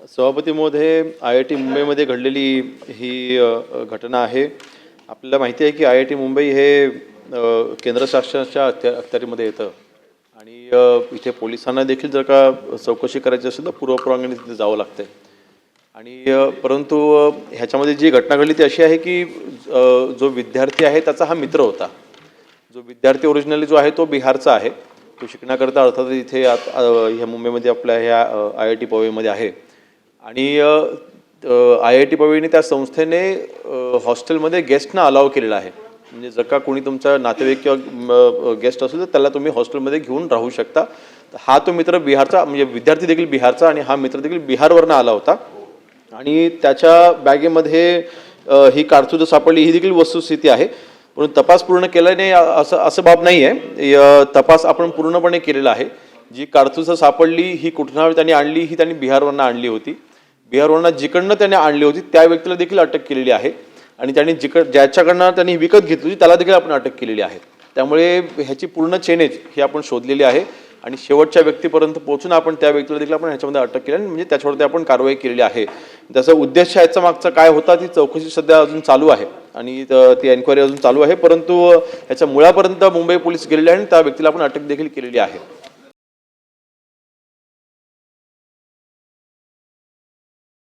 सभापती महोदय, IIT मुंबईमध्ये घडलेली ही घटना आहे. आपल्याला माहिती आहे की IIT मुंबई हे केंद्र शासनाच्या अखत्यारीमध्ये येतं आणि इथे पोलिसांना देखील जर का चौकशी करायची असेल तर पूर्वपरवानगीने तिथे जावं लागतं आणि परंतु ह्याच्यामध्ये जी घटना घडली ती अशी आहे की जो विद्यार्थी आहे त्याचा हा मित्र होता. जो विद्यार्थी ओरिजिनली जो आहे तो बिहारचा आहे. तो शिकण्याकरता अर्थात इथे ह्या मुंबईमध्ये आपल्या ह्या IIT पवईमध्ये आहे आणि IIT पवईने त्या संस्थेने हॉस्टेलमध्ये गेस्टना अलाव केलेला आहे. म्हणजे जर का कोणी तुमचा नातेवाईक किंवा गेस्ट असेल तर त्याला तुम्ही हॉस्टेलमध्ये घेऊन राहू शकता. हा तो मित्र बिहारचा, म्हणजे विद्यार्थी देखील बिहारचा आणि हा मित्र देखील बिहारवरून आला होता आणि त्याच्या बॅगेमध्ये ही कारतूस सापडली, ही देखील वस्तुस्थिती आहे. पण तपास पूर्ण केल्याने असं बाब नाही आहे. तपास आपण पूर्णपणे केलेला आहे. जी कारतूस सापडली ही कुठून त्यांनी आणली, ही त्यांनी बिहारवरून आणली होती. बिहारवरून जिकडनं त्याने आणली होती त्या व्यक्तीला देखील अटक केलेली आहे आणि त्यांनी ज्याच्याकडनं त्यांनी विकत घेतली होती त्याला देखील आपण अटक केलेली आहे. त्यामुळे ह्याची पूर्ण चेनेज ही आपण शोधलेली आहे आणि शेवटच्या व्यक्तीपर्यंत पोहोचून आपण त्या व्यक्तीला देखील आपण ह्याच्यामध्ये अटक केली, म्हणजे त्याच्यावरती आपण कारवाई केलेली आहे. त्याचा उद्देश ह्याचा मागचा काय होता ती चौकशी सध्या अजून चालू आहे आणि ती एन्क्वायरी अजून चालू आहे. परंतु ह्याच्या मुळापर्यंत मुंबई पोलीस गेलेले आहे आणि त्या व्यक्तीला आपण अटक देखील केलेली आहे.